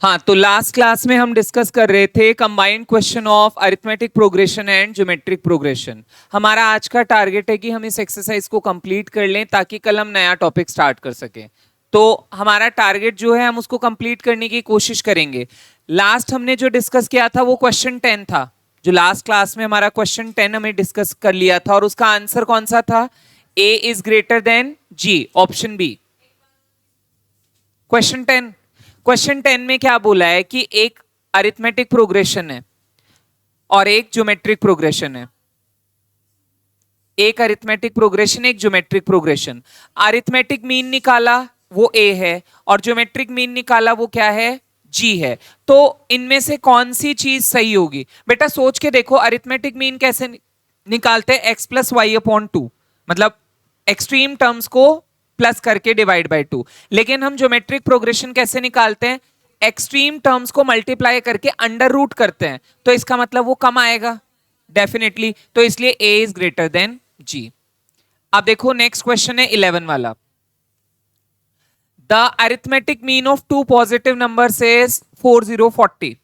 हाँ, तो last class में हम डिस्कस कर रहे थे combined question of arithmetic progression and geometric progression. हमारा आज का टारगेट है कि हम इस एक्सरसाइज को कंप्लीट कर लें ताकि कल हम नया टॉपिक स्टार्ट कर सकें। तो हमारा टारगेट जो है हम उसको कंप्लीट करने की कोशिश करेंगे। लास्ट हमने जो डिस्कस किया था वो क्वेश्चन 10 था। जो लास्ट क्लास में हमारा क्वेश्चन 10 हमें डिस्कस कर लिया था और उसका आंसर कौन सा था? A is greater than G, option B. Question 10 में क्या बोला है कि एक अरिथमेटिक प्रोग्रेशन है और एक ज्योमेट्रिक प्रोग्रेशन है। एक अरिथमेटिक प्रोग्रेशन, एक ज्योमेट्रिक प्रोग्रेशन। अरिथमेटिक मीन निकाला वो ए है और ज्योमेट्रिक मीन निकाला वो क्या है? जी है। तो इनमें से कौन सी चीज सही होगी? बेटा सोच के देखो, अरिथमेटिक मीन कैसे निकालते हैं? X plus Y upon two, मतलब एक्सट्रीम टर्म्स को प्लस करके डिवाइड बाय 2। लेकिन हम ज्योमेट्रिक प्रोग्रेशन कैसे निकालते हैं? एक्सट्रीम टर्म्स को मल्टीप्लाई करके अंडर रूट करते हैं। तो इसका मतलब वो कम आएगा डेफिनेटली। तो इसलिए A is greater than G. अब देखो नेक्स्ट क्वेश्चन है 11 वाला। The arithmetic mean of two positive numbers is 4040।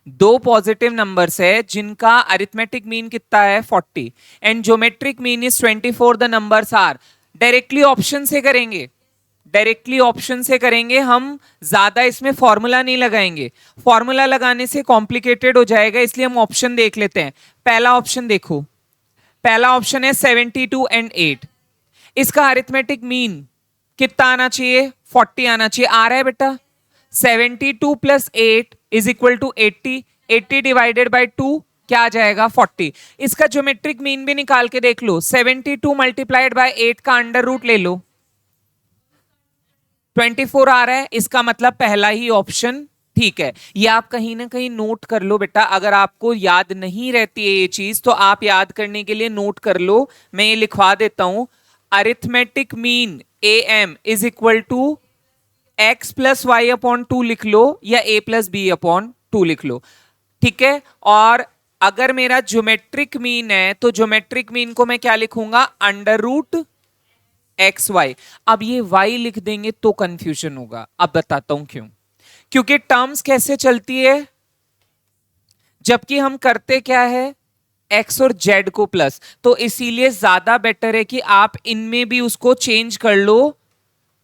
दो पॉजिटिव नंबर्स है जिनका अरिथमेटिक मीन कितना है? 40 and geometric mean is 24। The numbers are. Directly option से करेंगे, डायरेक्टली ऑप्शन से करेंगे हम, ज्यादा इसमें फॉर्मूला नहीं लगाएंगे। फॉर्मूला लगाने से कॉम्प्लिकेटेड हो जाएगा, इसलिए हम ऑप्शन देख लेते हैं। पहला ऑप्शन देखो, पहला ऑप्शन है 72 एंड 8। इसका अरिथमेटिक मीन कितना आना चाहिए? 40 आना चाहिए। आ रहा है बेटा? 72 plus 8 is equal to 80। 80 divided by 2 क्या आ जाएगा? 40। इसका ज्योमेट्रिक मीन भी निकाल के देख लो। 72 मल्टीप्लाइड बाय 8 का अंडर रूट ले लो, 24 आ रहा है। इसका मतलब पहला ही ऑप्शन ठीक है। ये आप कहीं ना कहीं नोट कर लो बेटा। अगर आपको याद नहीं रहती है ये चीज तो आप याद करने के लिए नोट कर लो। मैं ये लिखवा देता हूं, arithmetic mean A M is equal to x plus Y upon 2 लिख लो या ए प्लस बी अपॉन 2 लिख लो, ठीक है। और अगर मेरा ज्योमेट्रिक मीन है तो ज्योमेट्रिक मीन को मैं क्या लिखूंगा? Under root x y. अब ये वाई लिख देंगे तो कंफ्यूजन होगा। अब बताता हूं क्यों। क्योंकि टर्म्स कैसे चलती है, जबकि हम करते क्या है? एक्स और जेड को प्लस। तो इसीलिए ज्यादा बेटर है कि आप इनमें भी उसको चेंज कर लो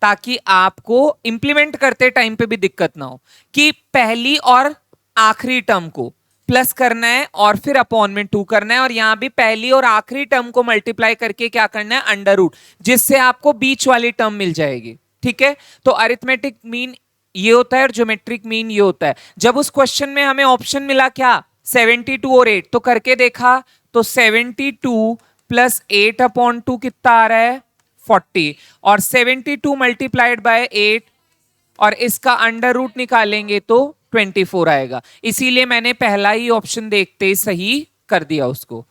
ताकि आपको इंप्लीमेंट करते टाइम पे भी दिक्कत ना हो कि पहली और आखिरी टर्म को प्लस करना है और फिर अपॉन में 2 करना है, और यहां भी पहली और आखिरी टर्म को मल्टीप्लाई करके क्या करना है? अंडर रूट, जिससे आपको बीच वाली टर्म मिल जाएगी, ठीक है। तो अरिथमेटिक मीन ये होता है और ज्योमेट्रिक मीन ये होता है। जब उस क्वेश्चन में हमें ऑप्शन मिला क्या? 72 और 8, तो करके देखा तो 72 प्लस 8 अपॉन 2 कितना आ रहा है? 40। और 72 मल्टीप्लाइड बाय 8 और इसका अंडर रूट निकालेंगे तो 24 आएगा। इसीलिए मैंने पहला ही ऑप्शन देखते ही सही कर दिया उसको।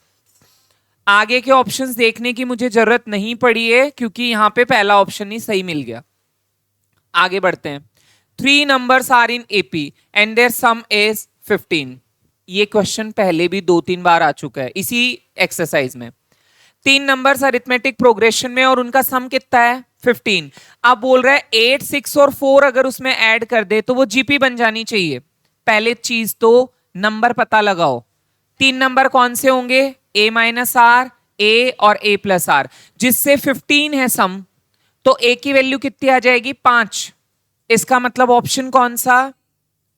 आगे के ऑप्शंस देखने की मुझे जरूरत नहीं पड़ी है क्योंकि यहां पे पहला ऑप्शन ही सही मिल गया। आगे बढ़ते हैं। 3 numbers are in AP and their sum is 15। ये क्वेश्चन पहले भी 2-3 बार आ चुका है इसी एक्सरसाइज में। 3 नंबर्स अरिथमेटिक प्रोग्रेशन में और उनका सम कितना है? 15। अब बोल रहा है 8, 6 और 4 अगर उसमें ऐड कर दे तो वो जीपी बन जानी चाहिए। पहले चीज तो नंबर पता लगाओ। 3 नंबर कौन से होंगे? a माइनस आर, ए और a प्लस आर, जिससे 15 है सम। तो a की वैल्यू कितनी आ जाएगी? 5। इसका मतलब ऑप्शन कौन सा?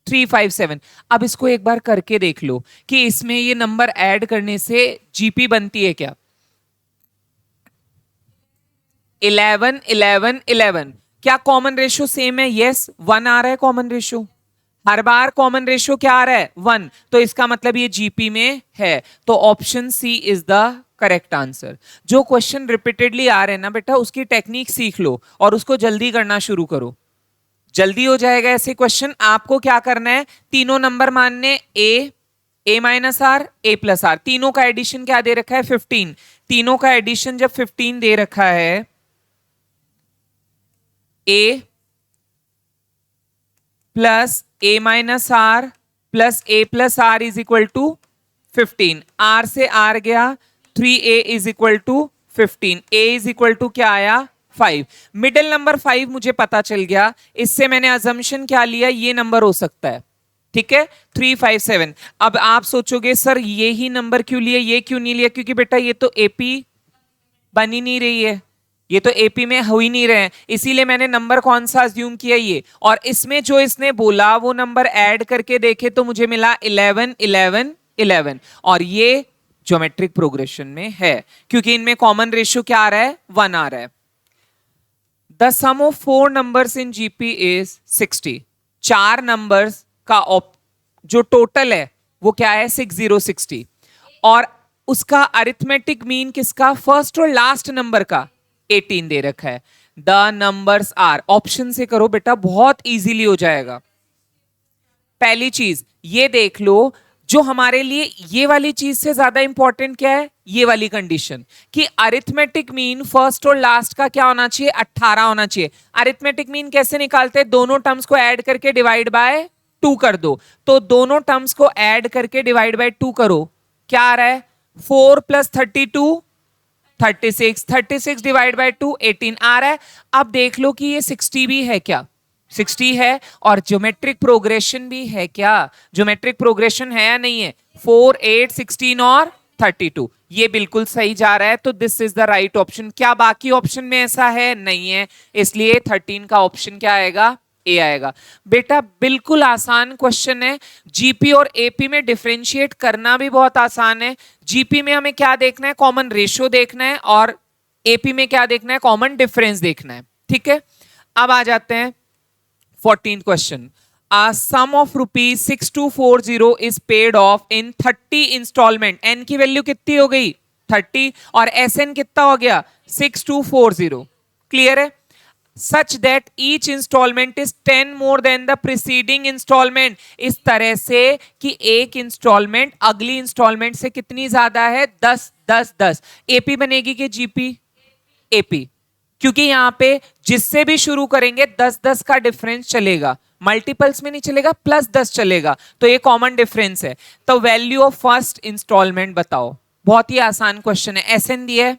3, 5, 7। अब इसको एक बार करके देख लो कि इसमें ये नंबर ऐड करने से जीपी बनती है क्या? 11, 11, 11। क्या कॉमन रेशियो सेम है? यस, 1 आ रहा है कॉमन रेशियो। हर बार कॉमन रेशियो क्या आ रहा है? 1। तो इसका मतलब ये जीपी में है। तो option C is the correct answer. जो क्वेश्चन रिपीटेडली आ रहे हैं ना बेटा, उसकी टेक्निक सीख लो और उसको जल्दी करना शुरू करो, जल्दी हो जाएगा ऐसे क्वेश्चन। आपको क्या करना है? तीनों नंबर मानने, A minus R, A plus R. तीनों का एडिशन क्या दे रखा है? 15। तीनों का एडिशन जब 15 दे रखा है, A plus A minus R plus A plus R is equal to 15। R से आर गया, 3a is equal to 15। a is equal to क्या आया? 5। मिडिल नंबर 5 मुझे पता चल गया। इससे मैंने अजम्पशन क्या लिया? ये नंबर हो सकता है। ठीक है 357। अब आप सोचोगे सर ये ही नंबर क्यों लिया, ये क्यों नहीं लिया? क्योंकि बेटा ये तो एपी बन ही नहीं रही है, ये तो एपी में हो ही नहीं रहे हैं, इसीलिए मैंने नंबर कौन सा अज्यूम किया ये। और इसमें जो इसने बोला वो नंबर ऐड करके देखे तो मुझे मिला 11 11 11, और ये ज्योमेट्रिक प्रोग्रेशन में है क्योंकि इनमें कॉमन रेशियो क्या आ रहा है, 1 आ रहा है। The sum of 4 numbers in GP is 60। 4 numbers का जो टोटल है वो क्या है, 6060, और उसका अरिथमेटिक मीन किसका, फर्स्ट और लास्ट नंबर का 18 दे रखा है। द नंबर्स आर, ऑप्शन से करो बेटा बहुत इजीली हो जाएगा। पहली चीज ये देख लो, जो हमारे लिए ये वाली चीज से ज्यादा इंपॉर्टेंट क्या है, ये वाली कंडीशन कि अरिथमेटिक मीन फर्स्ट और लास्ट का क्या होना चाहिए, 18 होना चाहिए। अरिथमेटिक मीन कैसे निकालते हैं, दोनों टर्म्स को ऐड करके डिवाइड बाय 2 कर दो, तो दोनों टर्म्स को ऐड करके डिवाइड बाय 2 करो, क्या आ रहा है 4 + 32 36, 36 डिवाइड बाय 2 18 आ रहा है। अब देख लो कि ये 60 भी है क्या, 60 है, और ज्योमेट्रिक प्रोग्रेशन भी है क्या, ज्योमेट्रिक प्रोग्रेशन है या नहीं है, 4 8 16 और 32, ये बिल्कुल सही जा रहा है, तो this is the right option. क्या बाकी ऑप्शन में ऐसा है, नहीं है, इसलिए 13 का ऑप्शन क्या आएगा, ए आएगा। बेटा बिल्कुल आसान क्वेश्चन है, जीपी और एपी में डिफरेंशिएट करना भी बहुत आसान है। जीपी में हमें क्या देखना है, कॉमन रेशियो देखना है, और एपी में क्या देखना है, कॉमन डिफरेंस देखना है। ठीक है, अब आ जाते हैं 14th question. A sum of rupees 6240 is paid off in 30 instalment. n की वैल्यू कितनी हो गई 30, और Sn कितना हो गया 6240। क्लियर है, such that each instalment is 10 more than the preceding instalment, इस तरह से कि एक इंस्टॉलमेंट अगली इंस्टॉलमेंट से कितनी ज्यादा है, 10 10 10। एपी बनेगी कि जीपी, एपी, क्योंकि यहां पे जिससे भी शुरू करेंगे 10 10 का डिफरेंस चलेगा, मल्टीपल्स में नहीं चलेगा, +10 चलेगा, तो ये कॉमन डिफरेंस है। तो वैल्यू ऑफ फर्स्ट इंस्टॉलमेंट बताओ, बहुत ही आसान क्वेश्चन है। एसएन दिया है,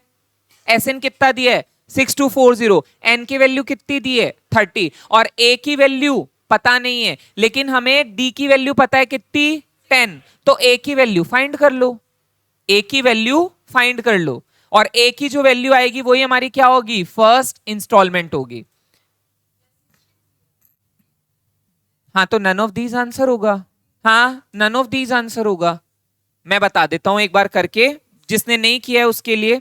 एसएन कितना दिया है 6240, एन की वैल्यू कितनी दी है 30, और ए की वैल्यू पता नहीं है, लेकिन हमें डी की वैल्यू पता है कितनी 10, तो ए की वैल्यू फाइंड कर लो, ए की वैल्यू फाइंड कर लो, और ए की जो वैल्यू आएगी वही हमारी क्या होगी, फर्स्ट इंस्टॉलमेंट होगी। हाँ, तो नन ऑफ दीज आंसर होगा, हाँ नन ऑफ दीज आंसर होगा। मैं बता देता हूं एक बार करके, जिसने नहीं किया है उसके लिए।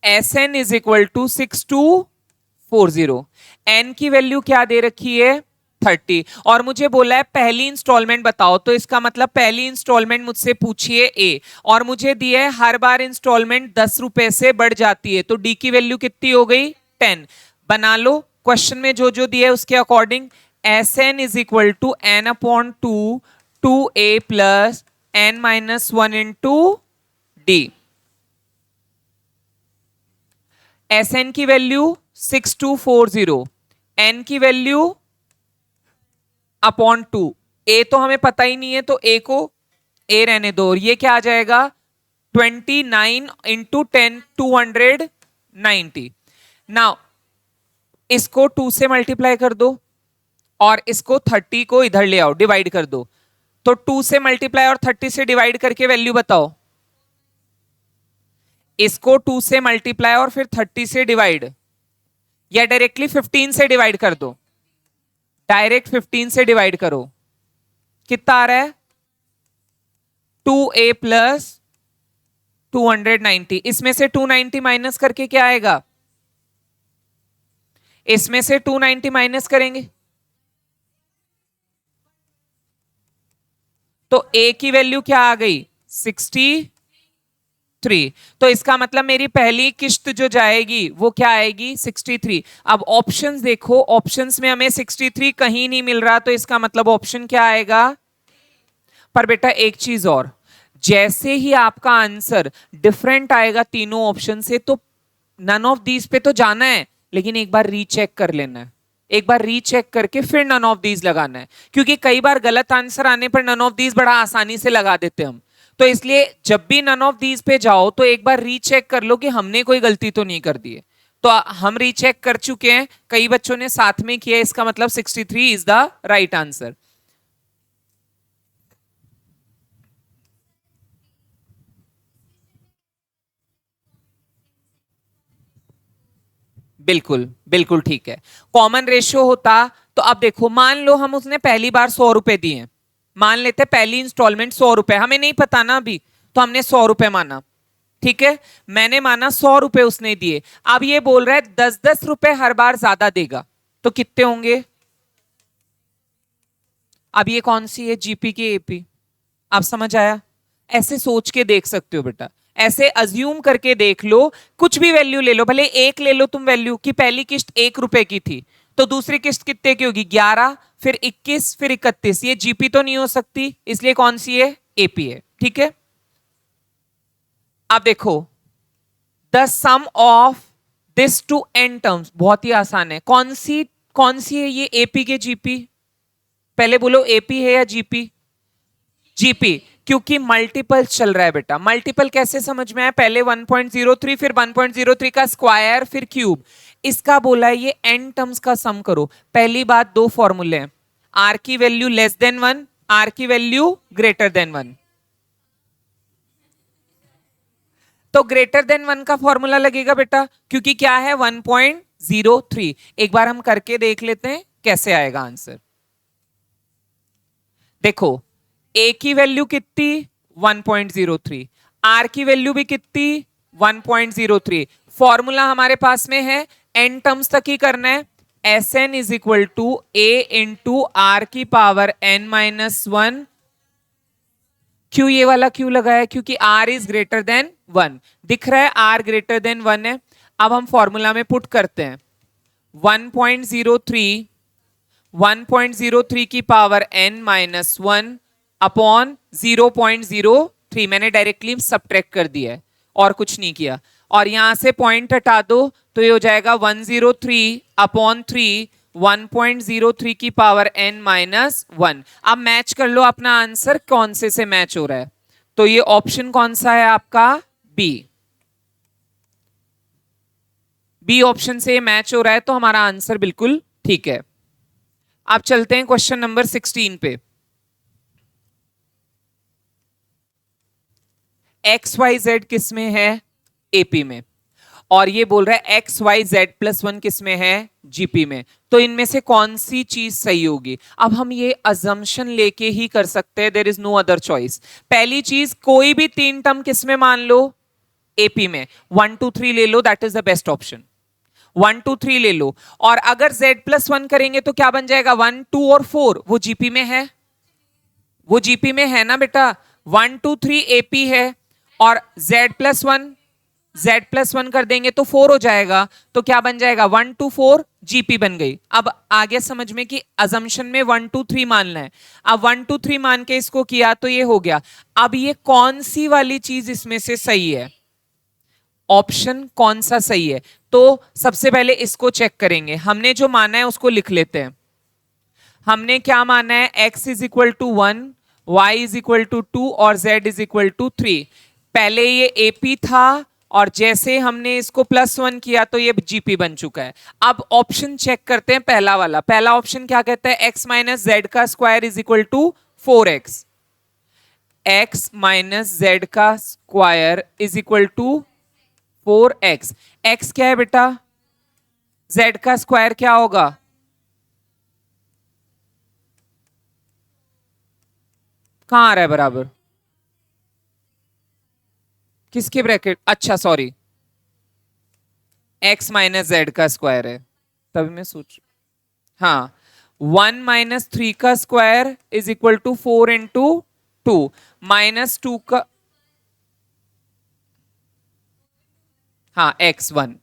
Sn is equal to 6240, n की वैल्यू क्या दे रखी है 30, और मुझे बोला है पहली इंस्टॉलमेंट बताओ, तो इसका मतलब पहली इंस्टॉलमेंट मुझसे पूछिए ए, और मुझे दिया है हर बार इंस्टॉलमेंट 10 रुपए से बढ़ जाती है, तो डी की वैल्यू कितनी हो गई 10। बना लो क्वेश्चन में जो जो दिया है उसके according. Sn is equal to n/2 2a plus n-1 into d. Sn की वैल्यू 6240, n की वैल्यू अपॉन 2, a तो हमें पता ही नहीं है, तो a को a रहने दो, और ये क्या आ जाएगा 29 इंटू 10 290। नाउ इसको 2 से मल्टीप्लाई कर दो, और इसको 30 को इधर ले आओ, डिवाइड कर दो, तो 2 से मल्टीप्लाई और 30 से डिवाइड करके वैल्यू बताओ। इसको 2 से मल्टीप्लाई और फिर 30 से डिवाइड, या डायरेक्टली 15 से डिवाइड कर दो, डायरेक्ट 15 से डिवाइड करो, कितना आ रहा है 2a प्लस 290। इसमें से 290 माइनस करके क्या आएगा, इसमें से 290 माइनस करेंगे तो a की वैल्यू क्या आ गई 63। तो इसका मतलब मेरी पहली किश्त जो जाएगी वो क्या आएगी 63। अब ऑप्शंस देखो, ऑप्शंस में हमें 63 कहीं नहीं मिल रहा, तो इसका मतलब ऑप्शन क्या आएगा। पर बेटा एक चीज और, जैसे ही आपका आंसर डिफरेंट आएगा तीनों ऑप्शन से, तो नन ऑफ दीज पे तो जाना है, लेकिन एक बार रीचेक कर लेना है, एक बार रीचेक करके फिर नन ऑफ दीज लगाना है, क्योंकि कई बार गलत आंसर आने पर नन ऑफ दीज बड़ा आसानी से लगा देते हम। तो इसलिए जब भी नन ऑफ दीज पे जाओ तो एक बार रीचेक कर लो कि हमने कोई गलती तो नहीं कर दी है। तो हम रीचेक कर चुके हैं, कई बच्चों ने साथ में किया, इसका मतलब 63 इज द राइट आंसर। बिल्कुल बिल्कुल ठीक है। कॉमन रेशियो होता तो अब देखो, मान लो हम उसने पहली बार 100 रुपए दिए, मान लेते पहली इंस्टॉलमेंट 100 रुपए, हमें नहीं पता ना अभी, तो हमने 100 रुपए माना, ठीक है, मैंने माना 100 रुपए उसने दिए। अब ये बोल रहा है 10-10 रुपए हर बार ज्यादा देगा, तो कितने होंगे? अब ये कौन सी है, जीपी की एपी? आप समझ आया? ऐसे सोच के देख सकते हो बेटा, ऐसे अज्यूम करके देख लो, कुछ भी वैल्यू ले लो, भले एक ले लो तुम वैल्यू कि पहली किस्त 1 रुपए की थी, तो दूसरी किस्त कितने की होगी? 11, फिर 21, फिर 31। ये जीपी तो नहीं हो सकती, इसलिए कौन सी है? एपी है, ठीक है। अब देखो, the sum of this to n terms, बहुत ही आसान है। कौन सी है ये एपी के जीपी? पहले बोलो, एपी है या जीपी? जीपी, क्योंकि मल्टीपल चल रहा है बेटा। मल्टीपल कैसे समझ में आया? पहले 1.03, फिर 1.03 का स्क्वायर, फिर क्यूब। इसका बोला है ये एन टर्म्स का सम करो। पहली बात, दो फॉर्मूले हैं, आर की वैल्यू लेस देन 1, आर की वैल्यू ग्रेटर देन 1। तो ग्रेटर देन 1 का फॉर्मूला लगेगा बेटा, क्योंकि क्या है? 1.03। एक बार हम करके देख लेते हैं कैसे आएगा आंसर। देखो, ए की वैल्यू कितनी? 1.03, आर की वैल्यू भी कितनी? 1.03। फॉर्मूला हमारे पास में है, एन टर्म्स तक ही करना है। S n is equal to a into r की पावर एन माइनस 1। क्यों ये वाला क्यों लगाया? क्योंकि आर इज ग्रेटर देन 1, दिख रहा है आर ग्रेटर देन 1 है। अब हम फॉर्मूला में पुट करते हैं 1.03, 1.03 की पावर n माइनस 1 अपॉन 0.03, मैंने डायरेक्टली सब्ट्रैक्ट कर दिया है और कुछ नहीं किया। और यहां से पॉइंट हटा दो तो ये हो जाएगा 103 अपॉन 3, 1.03 की पावर n माइनस 1। अब मैच कर लो अपना आंसर, कौन से मैच हो रहा है? तो ये ऑप्शन कौन सा है आपका? बी। बी ऑप्शन से मैच हो रहा है, तो हमारा आंसर बिल्कुल ठीक है। आप चलते हैं क्वेश्चन नंबर 16 पे। एक्स वाई जेड किस में है? एपी में। और ये बोल रहा है एक्स वाई जेड प्लस 1 किस में है? जीपी में। तो इनमें से कौन सी चीज सही होगी? अब हम ये अजम्पशन लेके ही कर सकते हैं, there is no other choice. पहली चीज, कोई भी 3 टर्म किस में मान लो? एपी में। 1 2 3 ले लो, that is the best option. 1 2 3 ले लो, और अगर z प्लस 1 करेंगे तो क्या बन जाएगा? 1 2 और 4, वो जीपी में है, वो जीपी में है ना बेटा। 1 2 3 एपी है, और z प्लस 1 कर देंगे तो 4 हो जाएगा, तो क्या बन जाएगा? 1 2 4 जीपी बन गई। अब आगे समझ में कि अजम्पशन में 1 2 3 मानना है। अब 1 2 3 मान के इसको किया तो ये हो गया। अब ये कौन सी वाली चीज इसमें से सही है? ऑप्शन कौन सा सही है? तो सबसे पहले इसको चेक करेंगे, हमने जो माना है उसको लिख लेते हैं। हमने क्या माना है? x is equal to 1, y is equal to 2 और z इज इक्वल टू 3। पहले ये AP था, और जैसे हमने इसको +1 किया तो ये GP बन चुका है। अब ऑप्शन चेक करते हैं, पहला वाला। पहला ऑप्शन क्या कहता है? x माइनस जेड का square is equal to 4x। x minus Z का square is equal to 4x। x क्या है बेटा? z का स्क्वायर क्या होगा? कहां आ रहा है बराबर? किसके ब्रैकेट? अच्छा सॉरी, x माइनस जेड का स्क्वायर है, तभी मैं सोच, हाँ। 1 माइनस 3 का square is equal to 4 into 2, minus 2 का, हाँ x1,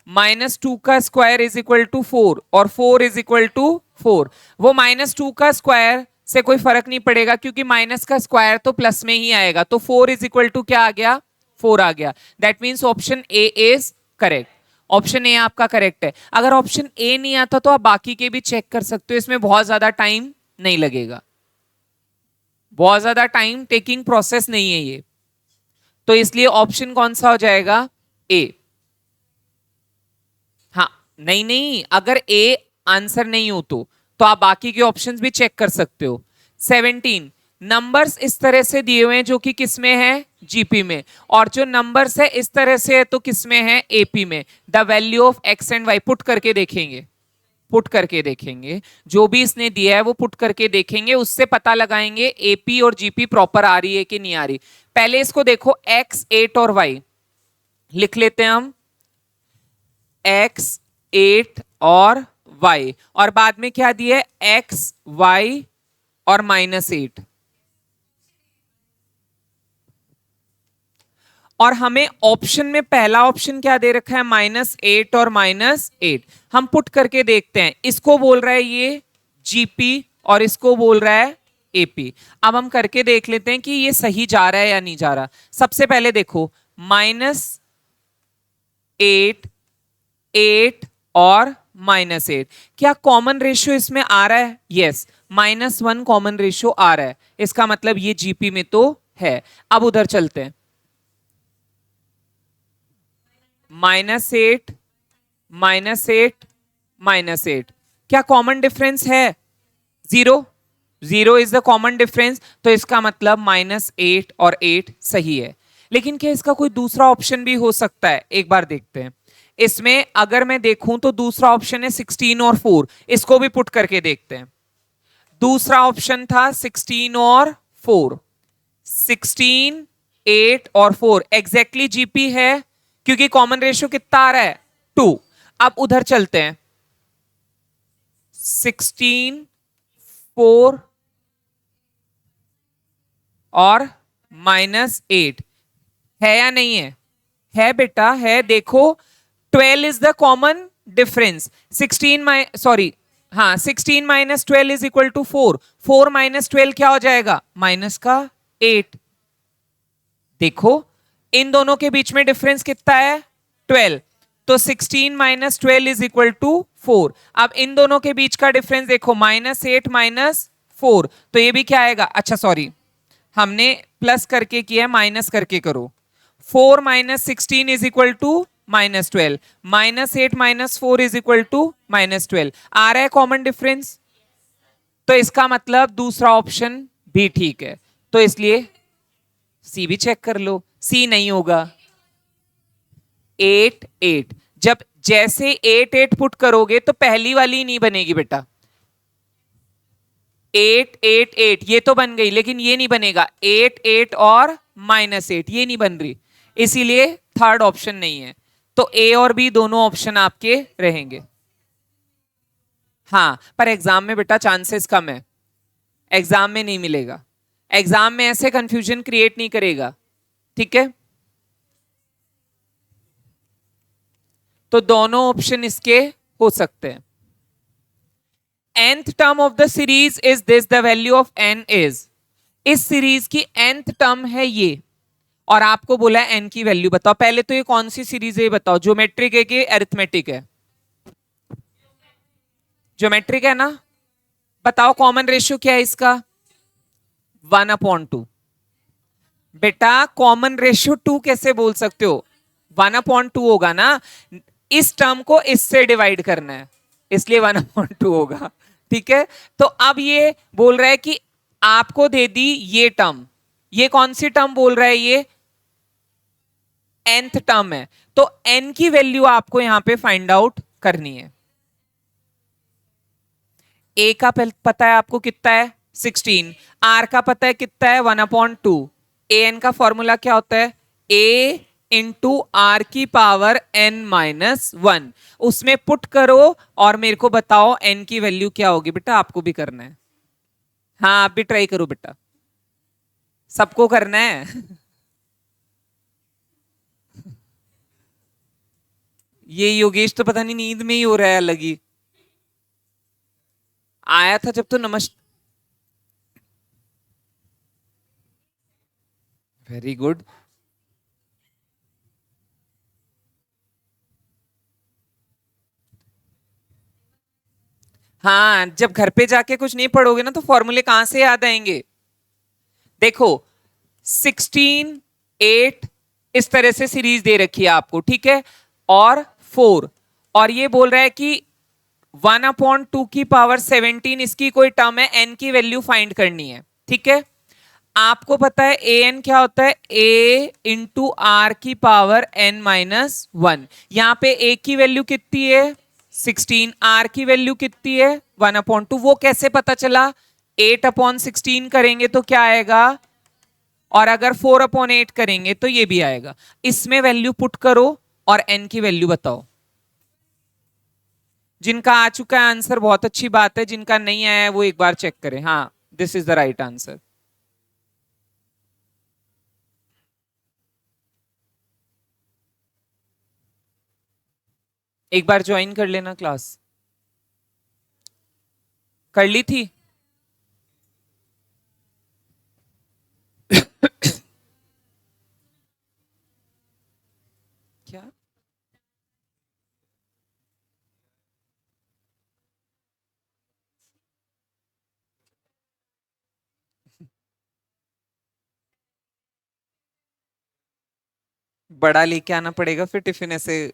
माइनस 2 का स्क्वायर इज इक्वल टू 4, और 4 इज इक्वल टू 4। वो -2 का स्क्वायर से कोई फर्क नहीं पड़ेगा, क्योंकि माइनस का स्क्वायर तो प्लस में ही आएगा, तो 4 इज इक्वल टू क्या आ गया? 4 आ गया। That means option A is correct. Option A आपका करेक्ट है। अगर ऑप्शन ए नहीं आता तो आप बाकी के भी चेक कर सकते हो, इसमें बहुत ज्यादा टाइम नहीं लगेगा, बहुत ज्यादा टाइम टेकिंग प्रोसेस नहीं है ये, तो इसलिए ऑप्शन कौन सा हो जाएगा? ए। नहीं नहीं, अगर ए आंसर नहीं हो तो आप बाकी के ऑप्शंस भी चेक कर सकते हो। 17 नंबर्स इस तरह से दिए हुए हैं जो कि किस में है, जीपी में, और जो नंबर्स है इस तरह से है तो किस में है, एपी में। The value of x and y put करके देखेंगे, पुट करके देखेंगे, जो भी इसने दिया है वो पुट करके देखेंगे, उससे पता लगाएंगे एपी और जीपी प्रॉपर आ रही है कि नहीं आ रही। पहले इसको देखो, एक्स 8 और वाई लिख लेते हैं हम, एक्स 8 और वाई, और बाद में क्या दिया है, एक्स वाई और -8। और हमें ऑप्शन में पहला ऑप्शन क्या दे रखा है, -8 और -8। हम पुट करके देखते हैं, इसको बोल रहा है ये जीपी और इसको बोल रहा है एपी। अब हम करके देख लेते हैं कि ये सही जा रहा है या नहीं जा रहा। सबसे पहले देखो, -8 8 और -8, क्या कॉमन रेशियो इसमें आ रहा है, यस, -1 कॉमन रेशियो आ रहा है, इसका मतलब ये जीपी में तो है। अब उधर चलते हैं, -8 -8 -8, क्या कॉमन डिफरेंस है, 0, 0 इज द कॉमन डिफरेंस, तो इसका मतलब -8 और 8 सही है। लेकिन क्या इसका कोई दूसरा ऑप्शन भी हो सकता है, एक बार देखते हैं। इसमें अगर मैं देखूं तो दूसरा ऑप्शन है 16 और 4, इसको भी पुट करके देखते हैं। दूसरा ऑप्शन था 16 और 4, 16 8 और 4 एग्जैक्टली जीपी है, क्योंकि कॉमन रेशियो कितना आ रहा है, 2। अब उधर चलते हैं, 16 4 और -8 है या नहीं है, है बेटा है, देखो 12 is the common difference, 16 minus 12 is equal to 4, 4 minus 12 क्या हो जाएगा, माइनस का 8। देखो इन दोनों के बीच में डिफरेंस कितना है, 12, तो 16 माइनस 12 इज इक्वल टू 4। अब इन दोनों के बीच का डिफरेंस देखो, -8 -4, तो ये भी क्या आएगा, अच्छा सॉरी हमने प्लस करके किया, माइनस करके करो, 4 - 16 is equal to -12, -8 -4 is equal to -12, आ रहा है कॉमन डिफरेंस, तो इसका मतलब दूसरा ऑप्शन भी ठीक है, तो इसलिए सी भी चेक कर लो, सी नहीं होगा। 8 8, जब जैसे 8 8 पुट करोगे तो पहली वाली नहीं बनेगी बेटा, 8 8 8 ये तो बन गई, लेकिन ये नहीं बनेगा, 8 8 और -8 ये नहीं बन रही, इसीलिए थर्ड ऑप्शन नहीं है। तो ए और बी दोनों ऑप्शन आपके रहेंगे। हाँ, पर एग्जाम में बेटा चांसेस कम है, एग्जाम में नहीं मिलेगा, एग्जाम में ऐसे कंफ्यूजन क्रिएट नहीं करेगा, ठीक है। तो दोनों ऑप्शन इसके हो सकते हैं। nth term of the series is this, the value of n is, इस सीरीज की nth टर्म है ये, और आपको बोला है n की वैल्यू बताओ। पहले तो ये कौन सी सीरीज है बताओ, ज्योमेट्रिक है कि अरिथमेटिक है, ज्योमेट्रिक है ना, बताओ कॉमन रेशियो क्या है इसका, 1/2। बेटा कॉमन रेशियो 2 कैसे बोल सकते हो, 1/2 होगा ना, इस टर्म को इससे डिवाइड करना है, इसलिए 1/2 होगा, ठीक है। तो अब ये बोल रहा है कि आपको दे दी ये टर्म, ये कौन सी टर्म बोल रहा है, ये nth टर्म है, तो n की वैल्यू आपको यहां पे फाइंड आउट करनी है। a का पता है आपको कितना है, 16, r का पता है कितना है, 1/2, an का फॉर्मूला क्या होता है, a इंटू आर की पावर n-1, उसमें पुट करो और मेरे को बताओ n की वैल्यू क्या होगी। बेटा आपको भी करना है, हाँ आप भी ट्राई करो बेटा, सबको करना है। ये योगेश तो पता नहीं नींद में ही हो रहा है, अलग ही आया था जब तो नमस्ते, वेरी गुड। हाँ, जब घर पे जाके कुछ नहीं पढ़ोगे ना तो फॉर्मूले कहां से याद आएंगे। देखो 16 8 इस तरह से सीरीज दे रखी है आपको, ठीक है, और 4 और ये बोल रहा है कि 1/2 की पावर 17 इसकी कोई टर्म है, एन की वैल्यू फाइंड करनी है। ठीक है, आपको पता है ए एन क्या होता है, ए इंटू आर की पावर एन माइनस वन। यहां पे ए की वैल्यू कितनी है 16, आर की वैल्यू कितनी है 1/2। वो कैसे पता चला, 8/16 करेंगे तो क्या आएगा, और अगर 4/8 करेंगे तो ये भी आएगा। इसमें वैल्यू पुट करो और एन की वैल्यू बताओ। जिनका आ चुका है आंसर बहुत अच्छी बात है, जिनका नहीं आया है वो एक बार चेक करें। हाँ, this is the right answer. एक बार ज्वाइन कर लेना क्लास। कर ली थी? क्या? बड़ा लेके आना पड़ेगा फिर टिफिन ऐसे।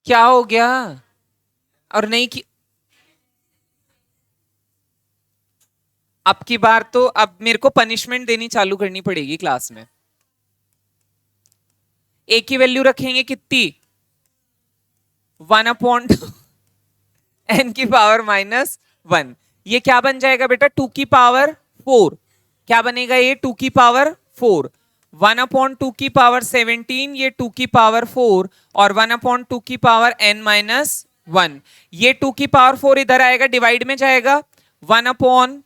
क्या हो गया? और नहीं कि अब की बार तो अब मेरे को पनिशमेंट देनी चालू करनी पड़ेगी क्लास में। ए की वैल्यू रखेंगे कितनी, 1/2 एन की पावर माइनस वन। ये क्या बन जाएगा बेटा, 2 की पावर 4। क्या बनेगा ये, 2 की पावर 4। 1/2 की पावर 17, ये 2 की पावर 4, और 1/2 की पावर n माइनस 1। ये 2 की पावर 4 इधर आएगा, डिवाइड में जाएगा। 1/2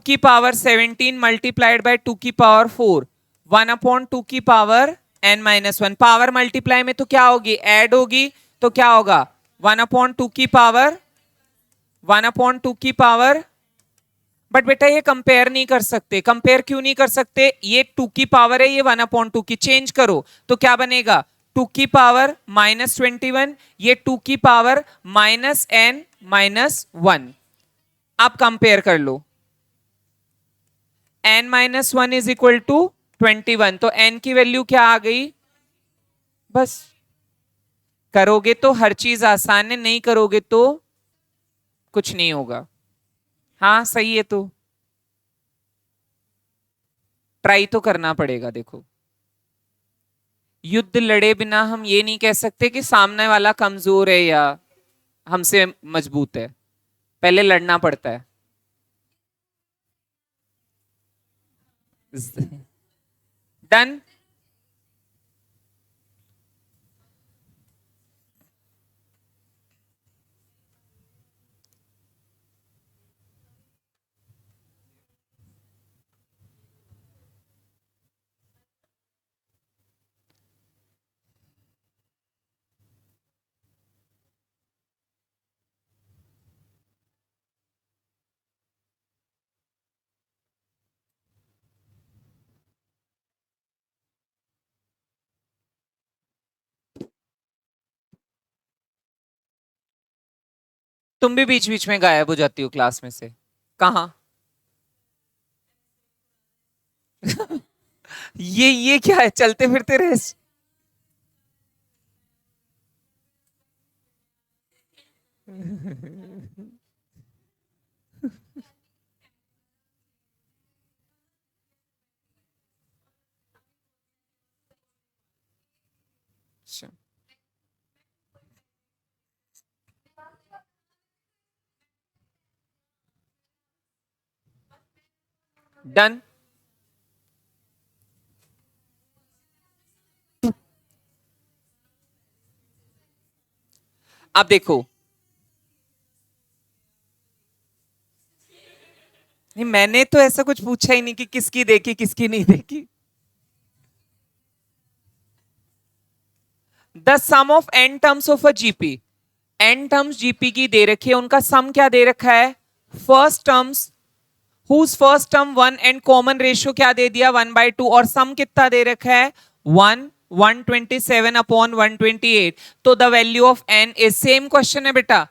की पावर 17 मल्टीप्लाइड बाय 2 की पावर 4, 1/2 की power n minus 1। Power multiply में तो क्या होगी, ऐड होगी, तो क्या होगा 1/2 की पावर 1/2 की पावर। बट बेटा ये कंपेयर नहीं कर सकते। कंपेयर क्यों नहीं कर सकते, ये 2 की पावर है, ये 1/2 की। चेंज करो तो क्या बनेगा, 2 की पावर -21, ये 2 की पावर -n माइनस 1। आप कंपेयर कर लो, n minus 1 is equal to 21, तो n की वैल्यू क्या आ गई। बस, करोगे तो हर चीज आसान है, नहीं करोगे तो कुछ नहीं होगा। हाँ सही है, तो ट्राई तो करना पड़ेगा। देखो, युद्ध लड़े बिना हम ये नहीं कह सकते कि सामने वाला कमजोर है या हमसे मजबूत है, पहले लड़ना पड़ता है। डन। तुम भी बीच बीच में गायब हो जाती हो क्लास में से, कहा? ये क्या है, चलते फिरते रेस? डन। अब देखो, नहीं मैंने तो ऐसा कुछ पूछा ही नहीं कि किसकी देखी किसकी नहीं देखी। The sum of n terms of a GP, n terms GP की दे रखी है, उनका सम क्या दे रखा है, first terms whose first term 1 and common ratio क्या दे दिया 1/2 और सम कितना दे रखा है 1 127 अपॉन 128 तो the value of n is same question है बेटा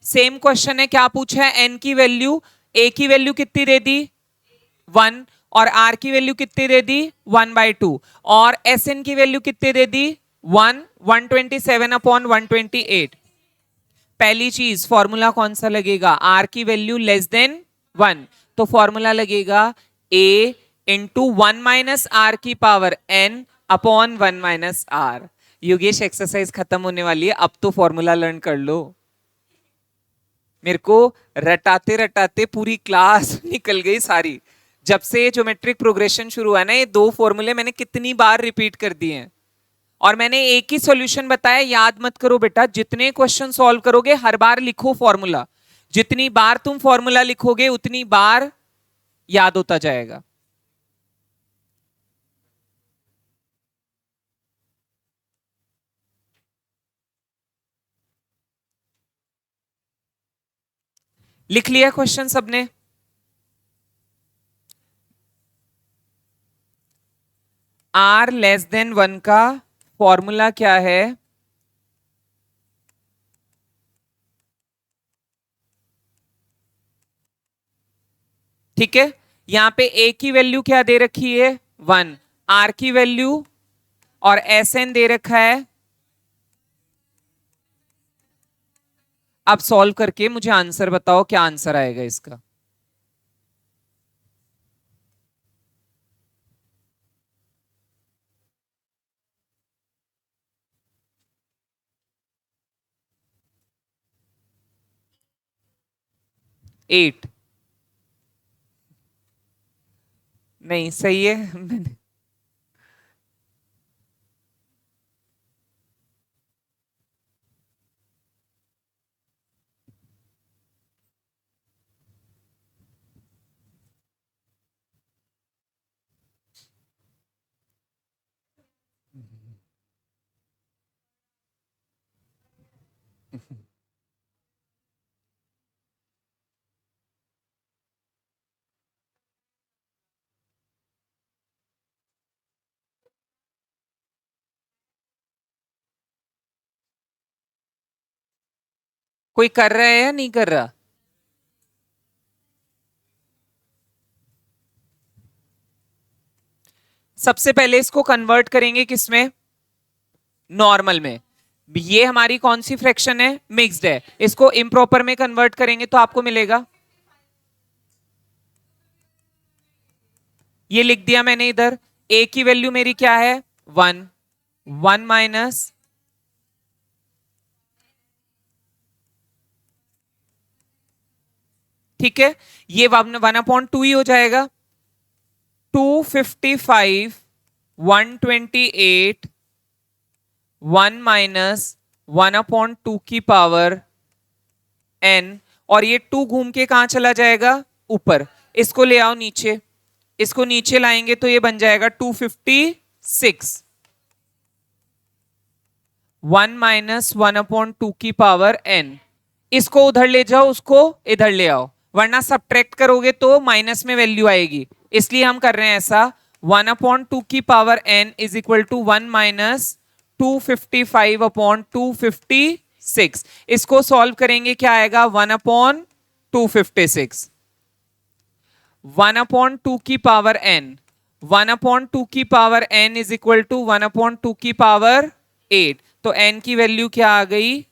सेम क्वेश्चन है क्या पूछा है n की वैल्यू a की वैल्यू कितनी दे दी 1 और r की वैल्यू कितनी दे दी 1/2 और sn की वैल्यू कितनी दे दी 1 127 अपॉन 128 पहली चीज फॉर्मूला कौन सा लगेगा आर की वैल्यू लेस देन 1 तो फॉर्मूला लगेगा a इंटू 1 - r की power n upon 1 - r। Yogesh exercise खत्म होने वाली है अब तो फॉर्मूला लर्न कर लो मेरे को रटाते रटाते पूरी क्लास निकल गई सारी जब से ज्योमेट्रिक प्रोग्रेशन शुरू हुआ ना ये दो फॉर्मूले मैंने कितनी बार रिपीट कर दिए हैं और मैंने एक ही सॉल्यूशन बताया याद मत करो बेटा जितने क्वेश्चन सॉल्व करोगे हर बार लिखो फॉर्मूला जितनी बार तुम फॉर्मूला लिखोगे उतनी बार याद होता जाएगा लिख लिया क्वेश्चन सबने r लेस देन 1 का फॉर्मूला क्या है ठीक है यहां पे a की वैल्यू क्या दे रखी है 1 r की वैल्यू और Sn दे रखा है अब सॉल्व करके मुझे आंसर बताओ क्या आंसर आएगा इसका एट नहीं सही है मैंने कोई कर रहा है या नहीं कर रहा सबसे पहले इसको कन्वर्ट करेंगे किसमें नॉर्मल में ये हमारी कौन सी फ्रैक्शन है मिक्स्ड है इसको इम्प्रॉपर में कन्वर्ट करेंगे तो आपको मिलेगा ये लिख दिया मैंने इधर a की वैल्यू मेरी क्या है 1 1 माइनस ठीक है ये 1/2 ही हो जाएगा 255 128 1 माइनस 1/2 की पावर n और ये 2 घूम के कहां चला जाएगा ऊपर इसको ले आओ नीचे इसको नीचे लाएंगे तो ये बन जाएगा 256 1 माइनस 1/2 की पावर n इसको उधर ले जाओ उसको इधर ले आओ वरना सब्ट्रैक्ट करोगे तो माइनस में वैल्यू आएगी इसलिए हम कर रहे हैं ऐसा 1/2 की power n is equal to 1 minus 255/256 इसको सॉल्व करेंगे क्या आएगा 1/256 1/2 की पावर n 1/2 की power n is equal to 1/2 की पावर 8 तो n की वैल्यू क्या आ गई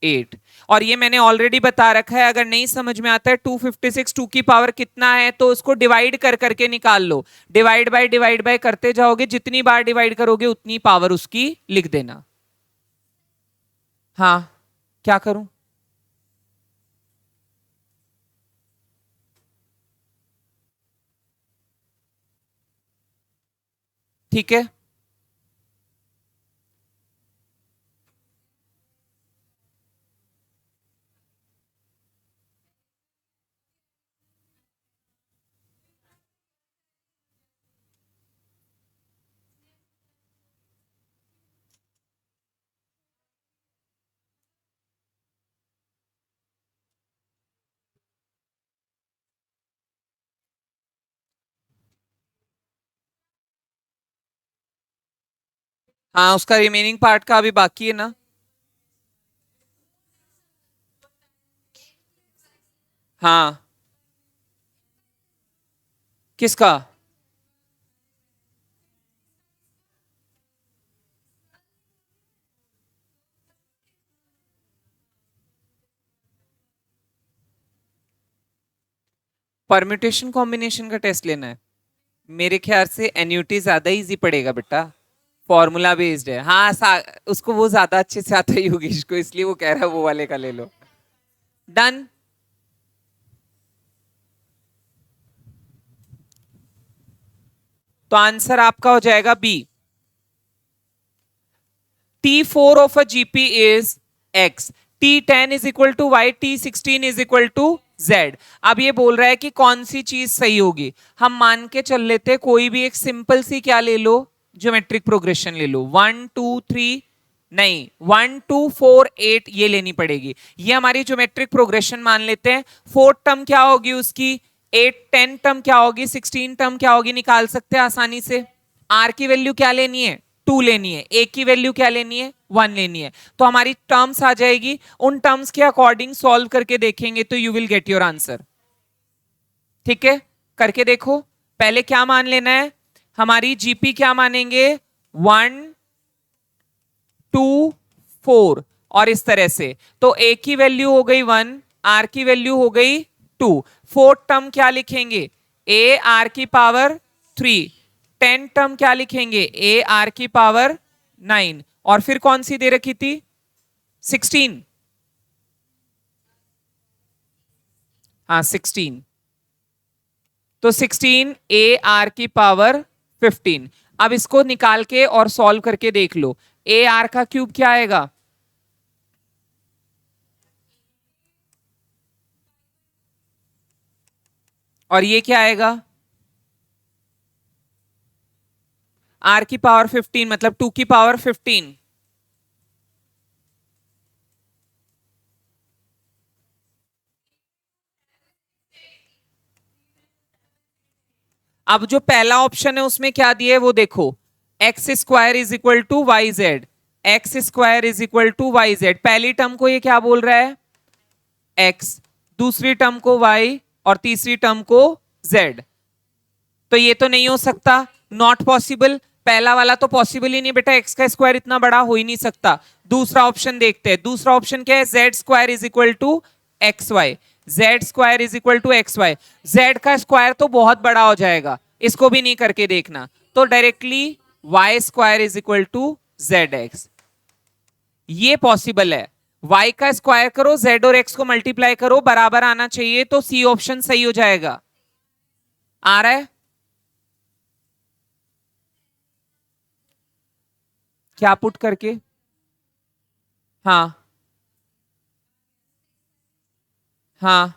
8 और ये मैंने ऑलरेडी बता रखा है अगर नहीं समझ में आता है 256 2 की पावर कितना है तो उसको डिवाइड कर करके निकाल लो डिवाइड बाय करते जाओगे जितनी बार डिवाइड करोगे उतनी पावर उसकी लिख देना हाँ क्या करूं ठीक है हाँ, उसका रिमेनिंग पार्ट का अभी बाकी है ना। हाँ, किसका? परम्यूटेशन कॉम्बिनेशन का टेस्ट लेना है। मेरे ख्याल से एन्यूटी ज्यादा इजी पड़ेगा बेटा। फॉर्मूला बेस्ड है, हाँ उसको वो ज्यादा अच्छे से आता है योगेश को, इसलिए वो कह रहा है वो वाले का ले लो। डन। तो आंसर आपका हो जाएगा B. T4 of a GP is X, T10 is equal to Y, T16 is equal to Z। अब ये बोल रहा है कि कौन सी चीज सही होगी। हम मान के चल लेते, कोई भी एक सिंपल सी क्या ले लो, ज्योमेट्रिक प्रोग्रेशन ले लो। 1 2 3, नहीं 1 2 4 8 ये लेनी पड़ेगी। ये हमारी ज्योमेट्रिक प्रोग्रेशन मान लेते हैं। फोर्थ टर्म क्या होगी उसकी, 8 10 टर्म क्या होगी, 16 टर्म क्या होगी, निकाल सकते हैं आसानी से। आर की वैल्यू क्या लेनी है, 2 लेनी है। ए की वैल्यू क्या लेनी है, 1 लेनी है। तो हमारी टर्म्स आ जाएगी, उन टर्म्स के अकॉर्डिंग सॉल्व करके देखेंगे तो you will get your answer. ठीक है, करके देखो। पहले क्या मान लेना है, हमारी जीपी क्या मानेंगे, 1 2 4 और इस तरह से। तो ए की वैल्यू हो गई 1, आर की वैल्यू हो गई 2। फोर्थ टर्म क्या लिखेंगे, ए आर की पावर 3। 10 टर्म क्या लिखेंगे, ए आर की पावर 9। और फिर कौन सी दे रखी थी, 16। हाँ 16। तो 16 ए आर की पावर 15। अब इसको निकाल के और सॉल्व करके देख लो। ए आर का क्यूब क्या आएगा, और ये क्या आएगा, आर की पावर 15 मतलब 2 की पावर 15। अब जो पहला ऑप्शन है उसमें क्या दिया है वो देखो, x square is equal to y z. X square is equal to y z, पहली टर्म को ये क्या बोल रहा है, एक्स, दूसरी टर्म को वाई और तीसरी टर्म को जेड। तो ये तो नहीं हो सकता, नॉट पॉसिबल। पहला वाला तो पॉसिबल ही नहीं बेटा, एक्स का स्क्वायर इतना बड़ा हो ही नहीं सकता। दूसरा ऑप्शन देखते हैं, दूसरा ऑप्शन क्या है, z square is equal to x y. Z square is equal to x y, जेड का स्क्वायर तो बहुत बड़ा हो जाएगा, इसको भी नहीं करके देखना। तो directly y square is equal to z x, ये पॉसिबल है। y का स्क्वायर करो, z और x को मल्टीप्लाई करो, बराबर आना चाहिए, तो सी ऑप्शन सही हो जाएगा। आ रहा है, क्या पुट करके, हाँ हाँ,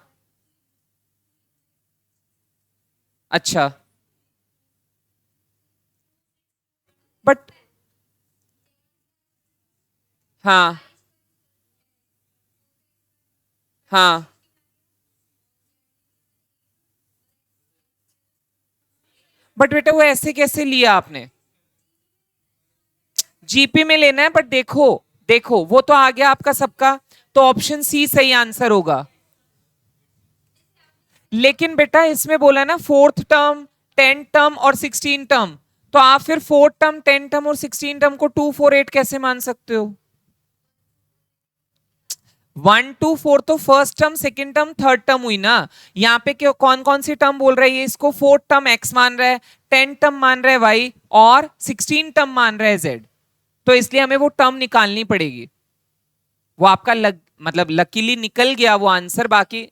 अच्छा, बट हाँ हाँ, बट बेटा वो ऐसे कैसे लिया आपने, जीपी में लेना है। बट देखो, देखो वो तो आ गया आपका सबका, तो ऑप्शन सी सही आंसर होगा। लेकिन बेटा इसमें बोला ना फोर्थ टर्म, 10 टर्म और 16 टर्म, तो आप फिर फोर्थ टर्म, 10 टर्म और 16 टर्म को 2 4 8 कैसे मान सकते हो। 1 2 4 तो first term, second term, third term हुई ना। यहाँ पे क्यों, कौन कौन सी टर्म बोल रही है, इसको फोर्थ टर्म एक्स मान रहा है, 10 टर्म मान रहा है वाई और 16 टर्म मान रहा है जेड। तो इसलिए हमें वो टर्म निकालनी पड़ेगी। वो आपका मतलब लकीली निकल गया वो आंसर, बाकी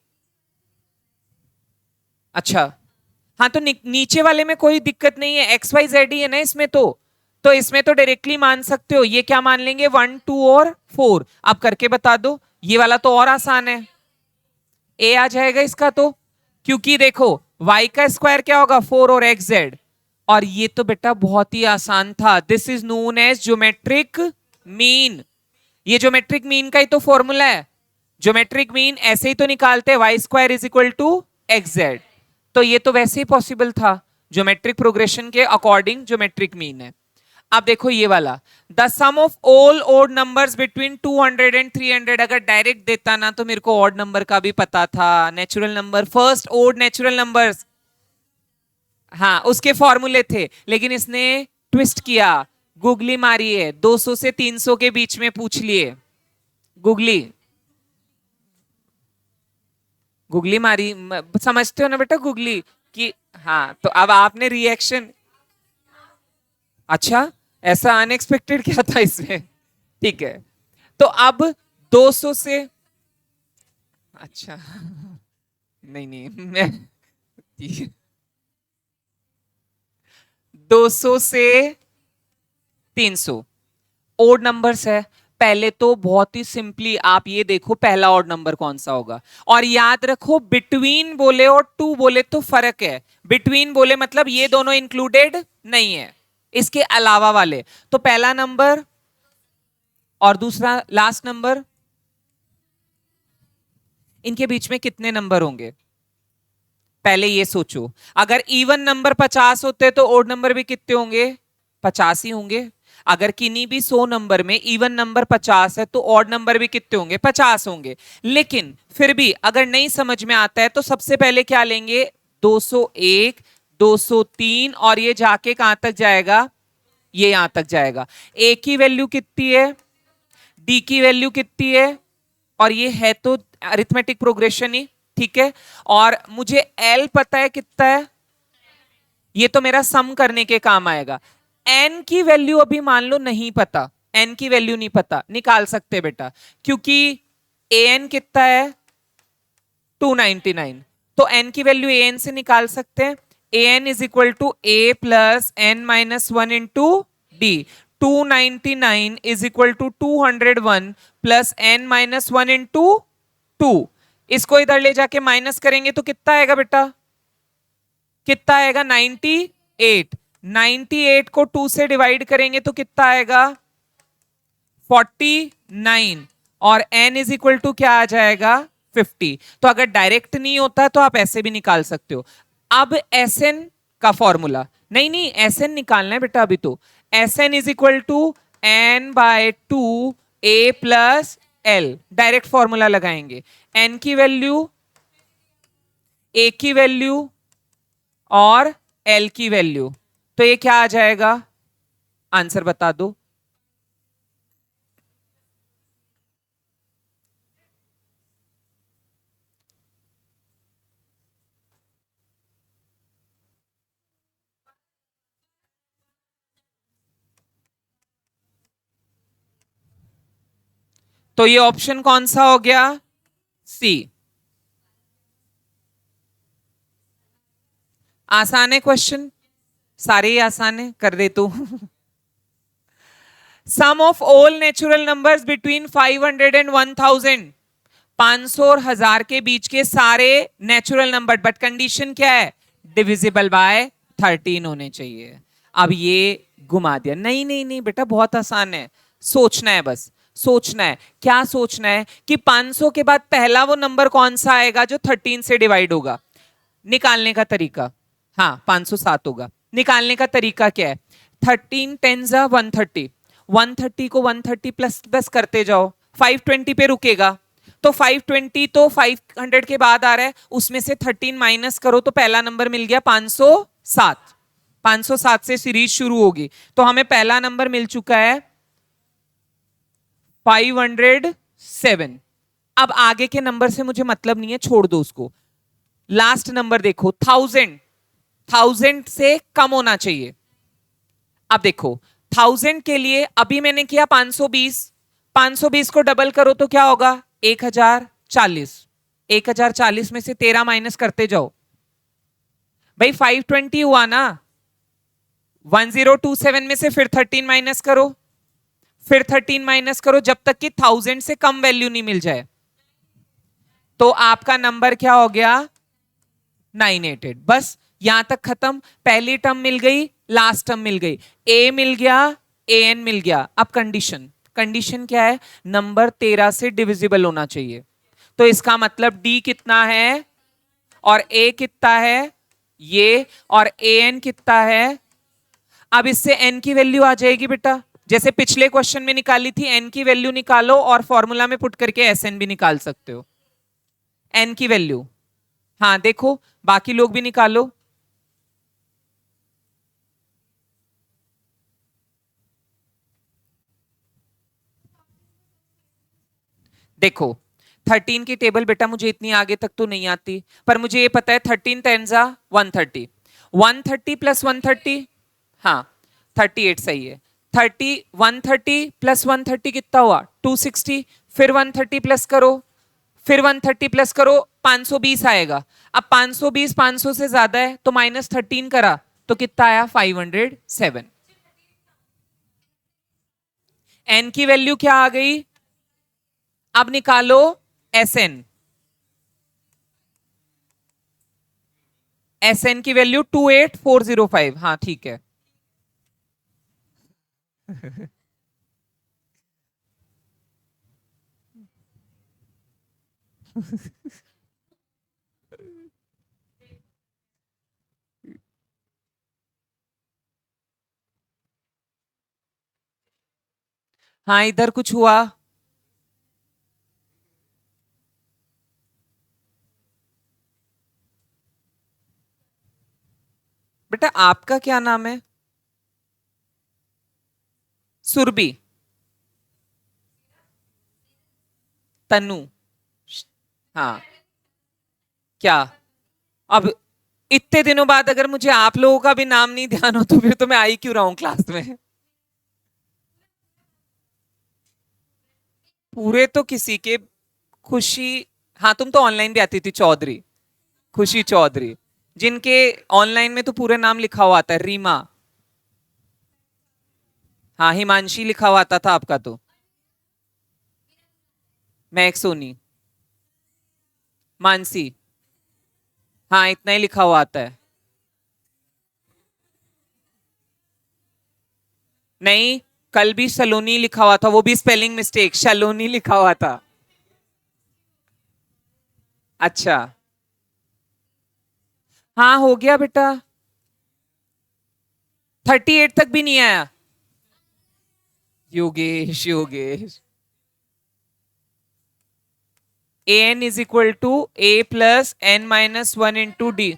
अच्छा। हाँ तो नीचे वाले में कोई दिक्कत नहीं है, एक्स वाई जेड ही है ना इसमें तो इसमें तो डायरेक्टली मान सकते हो। ये क्या मान लेंगे, 1 2 और 4। अब करके बता दो, ये वाला तो और आसान है, ए आ जाएगा इसका तो। क्योंकि देखो y का स्क्वायर क्या होगा, 4 और एक्स जेड। और ये तो बेटा बहुत ही आसान था, this is known as geometric mean. ये ज्योमेट्रिक मीन का ही तो फॉर्मूला है। ज्योमेट्रिक मीन ऐसे ही तो निकालते हैं, y square is equal to x z. तो ये तो वैसे ही पॉसिबल था, ज्योमेट्रिक प्रोग्रेशन के अकॉर्डिंग ज्योमेट्रिक मीन है। अब देखो ये वाला, the sum of all odd numbers between 200 and 300। अगर डायरेक्ट देता ना तो मेरे को ऑड नंबर का भी पता था, natural number, first odd natural numbers, हाँ उसके फॉर्मूले थे, लेकिन इसने ट्विस्ट किया, गुगली मारी है, 200 से 300 के बीच में पूछ लिए, गुगली, गुगली मारी, समझते हो ना बेटा गुगली कि, हाँ तो अब आपने रिएक्शन, अच्छा ऐसा अनएक्सपेक्टेड क्या था इसमें, ठीक है, तो अब 200 से, अच्छा नहीं नहीं मैं 200 से 300 ओड नंबर्स है। पहले तो बहुत ही सिंपली आप ये देखो पहला ऑड नंबर कौन सा होगा, और याद रखो बिटवीन बोले और टू बोले तो फर्क है, बिटवीन बोले मतलब ये दोनों इंक्लूडेड नहीं है, इसके अलावा वाले, तो पहला नंबर और दूसरा लास्ट नंबर, इनके बीच में कितने नंबर होंगे, पहले ये सोचो। अगर इवन नंबर 50 होते तो ओड नंबर भी कितने होंगे, 50 ही होंगे। अगर किन्हीं भी 100 नंबर में इवन नंबर 50 है तो ऑड नंबर भी कितने होंगे, 50 होंगे। लेकिन फिर भी अगर नहीं समझ में आता है तो सबसे पहले क्या लेंगे, 201, 203, और ये जाके कहां तक जाएगा, ये यहां तक जाएगा। ए की वैल्यू कितनी है, डी की वैल्यू कितनी है, और ये है तो अरिथमेटिक प्रोग्रेशन ही, ठीक है। और मुझे एल पता है कितना है, ये तो मेरा सम करने के काम आएगा। एन की वैल्यू अभी मान लो नहीं पता, एन की वैल्यू नहीं पता, निकाल सकते बेटा, क्योंकि ए एन कितना है 299, तो एन की वैल्यू ए एन से निकाल सकते हैं। A N is equal to A plus N minus one into D, 299 is equal to 201 plus N minus one into two. इसको इधर ले जाके माइनस करेंगे तो कितना आएगा बेटा, कितना आएगा 98, 98 को 2 से डिवाइड करेंगे तो कितना आएगा 49, और n इज इक्वल टू क्या आ जाएगा 50। तो अगर डायरेक्ट नहीं होता तो आप ऐसे भी निकाल सकते हो। अब Sn का फॉर्मूला, नहीं नहीं Sn निकालना है बेटा अभी, तो Sn is equal to n by 2 a plus l, direct formula लगाएंगे, n की वैल्यू, a की वैल्यू और l की वैल्यू, तो ये क्या आ जाएगा, आंसर बता दो। तो ये ऑप्शन कौन सा हो गया, सी। आसान है क्वेश्चन, सारे ही आसान है, कर दे तू। Sum of all natural numbers between 500 and 1000, 500 और 1000 के बीच के सारे नेचुरल नंबर, बट कंडीशन क्या है, डिविजिबल बाय 13 होने चाहिए। अब ये घुमा दिया, नहीं नहीं नहीं बेटा बहुत आसान है, सोचना है बस, सोचना है, क्या सोचना है कि 500 के बाद पहला वो नंबर कौन सा आएगा जो 13 से डिवाइड होगा, निकालने का तरीका, हाँ 507 होगा। निकालने का तरीका क्या है, 13 10 जा 130, 130 को 130 प्लस प्लस करते जाओ, 520 पे रुकेगा, तो 520 तो 500 के बाद आ रहा है, उसमें से 13 माइनस करो तो पहला नंबर मिल गया 507, 507 से सीरीज शुरू होगी, तो हमें पहला नंबर मिल चुका है 507। अब आगे के नंबर से मुझे मतलब नहीं है, छोड़ दो उसको। लास्ट नंबर देखो 1000, 1000 से कम होना चाहिए। अब देखो 1000 के लिए अभी मैंने किया 520, 520 को डबल करो तो क्या होगा 1040, 1040 में से 13 माइनस करते जाओ, भाई 520 हुआ ना, 1027 में से फिर 13 माइनस करो, फिर 13 माइनस करो, जब तक कि 1000 से कम वैल्यू नहीं मिल जाए, तो आपका नंबर क्या हो गया 988। बस यहां तक खत्म, पहली टर्म मिल गई, लास्ट टर्म मिल गई, ए मिल गया, ए एन मिल गया। अब कंडीशन, कंडीशन क्या है, नंबर 13 से डिविजिबल होना चाहिए, तो इसका मतलब डी कितना है और ए कितना है ये, और ए एन कितना है। अब इससे n की वैल्यू आ जाएगी बेटा, जैसे पिछले क्वेश्चन में निकाली थी, n की वैल्यू निकालो और फॉर्मूला में पुट करके Sn भी निकाल सकते हो, n की वैल्यू। हाँ देखो, बाकी लोग भी निकालो। देखो 13 की टेबल बेटा मुझे इतनी आगे तक तो नहीं आती, पर मुझे ये पता है 13 टेंजा 130, 130 प्लस 130, हाँ 38 सही है। 30 130 प्लस 130 कितना हुआ 260, फिर 130 प्लस करो, फिर 130 प्लस करो 520 आएगा। अब 520 500 से ज्यादा है तो -13 करा तो कितना आया 507। एन की वैल्यू क्या आ गई, अब निकालो Sn। Sn की वैल्यू 28405, हाँ ठीक है। हाँ इधर कुछ हुआ, बेटा आपका क्या नाम है? सुरभि, तनु, हाँ क्या? अब इतने दिनों बाद अगर मुझे आप लोगों का भी नाम नहीं ध्यान हो तो फिर तो मैं आई क्यों रहा हूं क्लास में? पूरे तो किसी के, खुशी, हाँ तुम तो ऑनलाइन भी आती थी, चौधरी, खुशी चौधरी, जिनके ऑनलाइन में तो पूरा नाम लिखा हुआ आता है, रीमा, हाँ हिमांशी लिखा हुआ आता था आपका तो, मैं सोनी, मानसी, हाँ इतना ही लिखा हुआ आता है। नहीं, कल भी सलोनी लिखा हुआ था, वो भी स्पेलिंग मिस्टेक, सलोनी लिखा हुआ था। अच्छा, हाँ हो गया बेटा, 38 तक भी नहीं आया। Yogesh Yogesh, an is equal to a plus n minus 1 into d.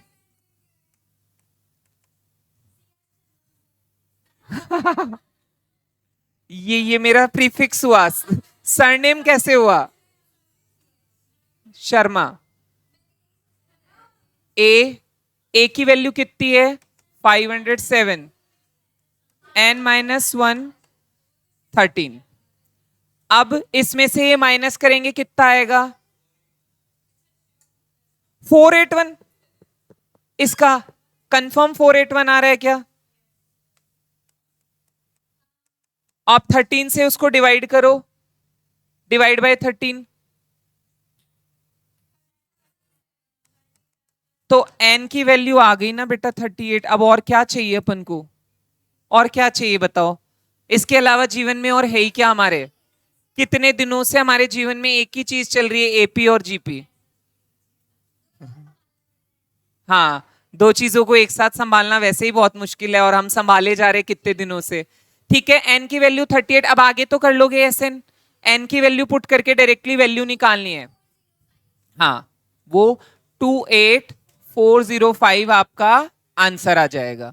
ये मेरा प्रीफिक्स हुआ, सरनेम कैसे हुआ? शर्मा। ए की वैल्यू कितनी है 507, n माइनस 1 13। अब इसमें से ये माइनस करेंगे कितना आएगा 481, इसका कंफर्म 481 आ रहा है क्या? आप 13 से उसको डिवाइड करो, डिवाइड बाय 13, तो n की वैल्यू आ गई ना बेटा 38। अब और क्या चाहिए अपन को, और क्या चाहिए बताओ? इसके अलावा जीवन में और है ही क्या हमारे? कितने दिनों से हमारे जीवन में एक ही चीज चल रही है, एपी और जीपी। हाँ, दो चीजों को एक साथ संभालना वैसे ही बहुत मुश्किल है, और हम संभाले जा रहे कितने दिनों से। ठीक है, एन की वैल्यू 38, अब आगे तो कर लोगे एसएन, एन की वैल्यू पुट करके डायरेक्टली वैल्यू निकालनी है। हाँ, वो 28405 आपका आंसर आ जाएगा।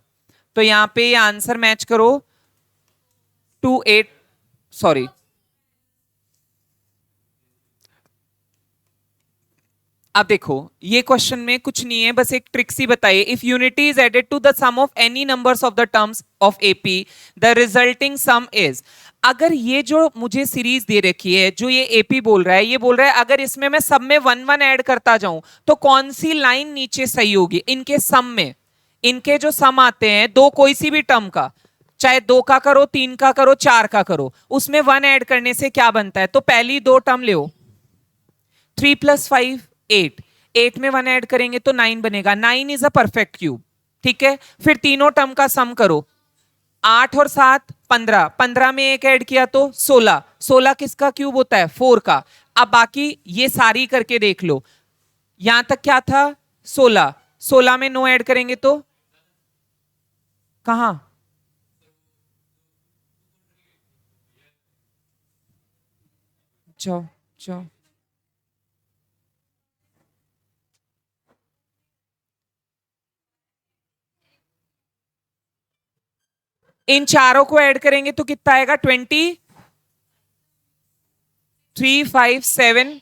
तो यहां पे ये आंसर मैच करो, 28, सॉरी, अब देखो ये क्वेश्चन में कुछ नहीं है, बस एक ट्रिक सी बताइए। If unity is added to the sum of any numbers of the terms of AP, the resulting sum is. अगर ये जो मुझे सीरीज दे रखी है, जो ये एपी बोल रहा है, ये बोल रहा है अगर इसमें मैं सब में 1 1 ऐड करता जाऊं तो कौन सी लाइन नीचे सही होगी इनके सम में। इनके जो सम आते हैं दो कोई सी भी टर्म का, चाहे 2 का करो, 3 का करो, 4 का करो, उसमें 1 ऐड करने से क्या बनता है? तो पहली दो टर्म ले, 3 प्लस 5 8, 8 में 1 ऐड करेंगे तो 9 बनेगा, 9 इज अ परफेक्ट क्यूब। ठीक है, फिर तीनों टर्म का सम करो, 8 और 7 15, 15 में एक ऐड किया तो 16, 16 किसका क्यूब होता है 4 का। अब बाकी ये सारी करके देख लो, यहां तक क्या था 16, 16 में 9 ऐड करेंगे तो कहां जाओ जाओ। इन चारों को ऐड करेंगे तो कितना आएगा? 3, 5, 7,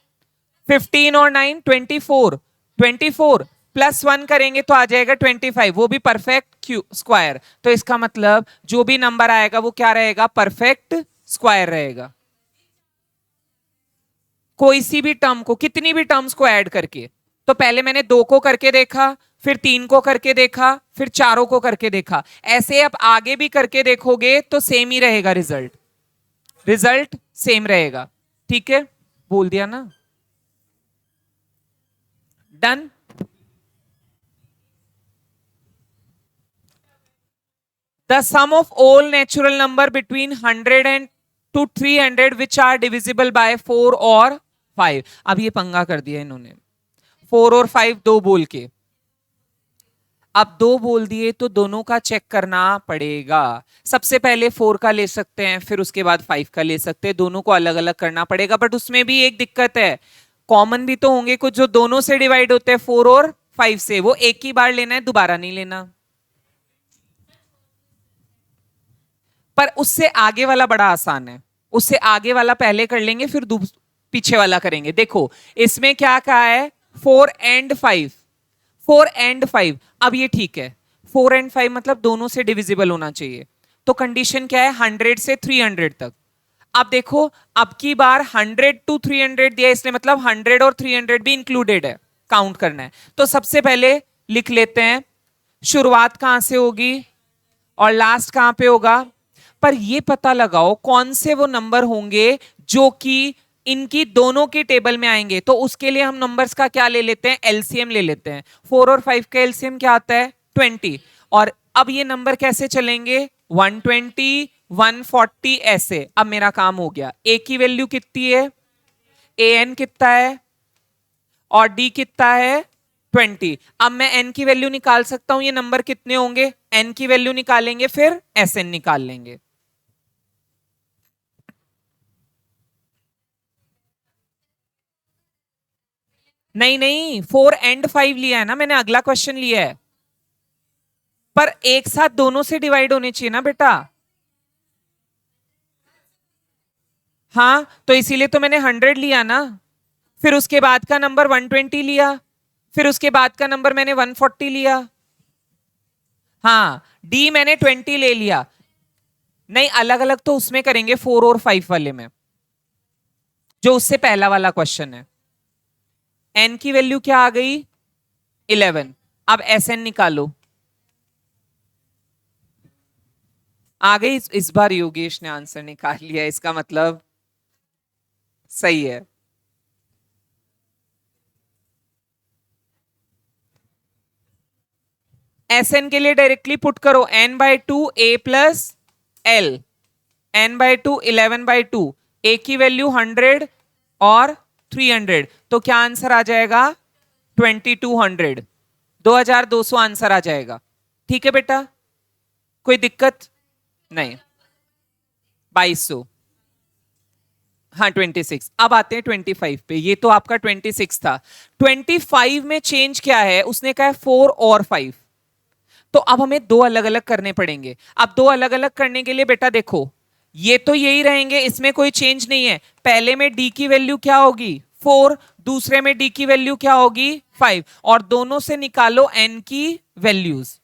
15 और 9, 24। 24 प्लस 1 करेंगे तो आ जाएगा 25, वो भी परफेक्ट स्क्वायर। तो इसका मतलब जो भी नंबर आएगा वो क्या रहेगा? परफेक्ट स्क्वायर रहेगा। कोई सी भी टर्म को, कितनी भी टर्म्स को ऐड करके। तो पहले मैंने 2 को करके देखा, फिर 3 को करके देखा, फिर चारों को करके देखा। ऐसे अब आगे भी करके देखोगे तो सेम ही रहेगा रिजल्ट। रिजल्ट सेम रहेगा। ठीक है, बोल दिया ना? Done. The sum of all natural number between 100 and to 300 which are divisible by 4 और 5। अब ये पंगा कर दिया इन्होंने, 4 और 5 दो बोल के। अब दो बोल दिए तो दोनों का चेक करना पड़ेगा। सबसे पहले 4 का ले सकते हैं, फिर उसके बाद 5 का ले सकते हैं। दोनों को अलग अलग करना पड़ेगा, बट उसमें भी एक दिक्कत है, कॉमन भी तो होंगे कुछ जो दोनों से डिवाइड होते हैं, 4 और 5 से। वो एक ही बार लेना है, दोबारा नहीं लेना। पर उससे आगे वाला बड़ा आसान है, उससे आगे वाला पहले कर लेंगे फिर पीछे वाला करेंगे। देखो इसमें क्या कहा है? 4 एंड 5। 4 एंड 5। अब ये ठीक है, 4 एंड 5 मतलब दोनों से डिविजिबल होना चाहिए। तो कंडीशन क्या है? 100 से 300 तक। अब देखो, अब की बार 100 to 300 दिया इसने, मतलब 100 और 300 भी इंक्लूडेड है, काउंट करना है। तो सबसे पहले लिख लेते हैं शुरुआत कहां से होगी और लास्ट कहां पे होगा। पर ये पता लगाओ कौन से वो नंबर होंगे जो कि इनकी दोनों की टेबल में आएंगे। तो उसके लिए हम नंबर्स का क्या ले लेते हैं? एलसीएम ले लेते हैं। 4 और 5 का एलसीएम क्या आता है? 20। और अब ये नंबर कैसे चलेंगे? 120, 140 ऐसे। अब मेरा काम हो गया। ए की वैल्यू कितनी है? ए एन कितना है और डी कितना है? 20। अब मैं एन की वैल्यू निकाल सकता हूं। ये नंबर कितने होंगे? एन की वैल्यू निकालेंगे, फिर एस एन निकाल लेंगे। नहीं नहीं, 4 एंड 5 लिया है ना मैंने, अगला क्वेश्चन लिया है। पर एक साथ दोनों से डिवाइड होने चाहिए ना बेटा। हाँ, तो इसीलिए तो मैंने 100 लिया ना, फिर उसके बाद का नंबर 120 लिया, फिर उसके बाद का नंबर मैंने 140 लिया। हाँ, डी मैंने 20 ले लिया। नहीं, अलग अलग तो उसमें करेंगे 4 और 5 वाले में, जो उससे पहला वाला क्वेश्चन है। एन की वैल्यू क्या आ गई? 11। अब एस एन निकालो। आ गई। इस बार योगेश ने आंसर निकाल लिया, इसका मतलब सही है। एस एन के लिए डायरेक्टली पुट करो, n/2 a plus L, n/2 11/2। ए की वैल्यू 100 और 300, तो क्या आंसर आ जाएगा? 2200। 2200 आंसर आ जाएगा। ठीक है बेटा, कोई दिक्कत नहीं। 2200। हाँ 26। अब आते हैं 25 पे। ये तो आपका 26 था। 25 में चेंज क्या है? उसने कहा है 4 और 5। तो अब हमें दो अलग अलग करने पड़ेंगे। अब दो अलग अलग करने के लिए बेटा देखो, ये तो यही रहेंगे, इसमें कोई चेंज नहीं है। पहले में डी की वैल्यू क्या होगी? 4। दूसरे में डी की वैल्यू क्या होगी? 5। और दोनों से निकालो एन की वैल्यूज।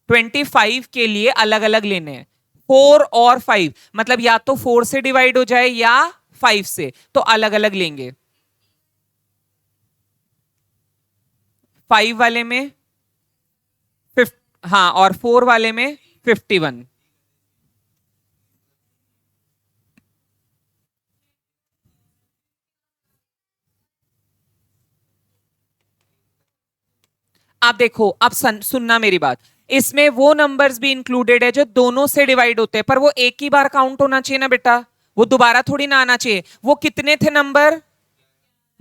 25 के लिए अलग अलग लेने हैं, 4 और 5। मतलब या तो 4 से डिवाइड हो जाए या 5 से, तो अलग अलग लेंगे। 5 वाले में हाँ, और 4 वाले में 51। आप देखो, अब सुनना मेरी बात। इसमें वो नंबर्स भी इंक्लूडेड है जो दोनों से डिवाइड होते हैं, पर वो एक ही बार काउंट होना चाहिए ना बेटा, वो दोबारा थोड़ी ना आना चाहिए। वो कितने थे नंबर?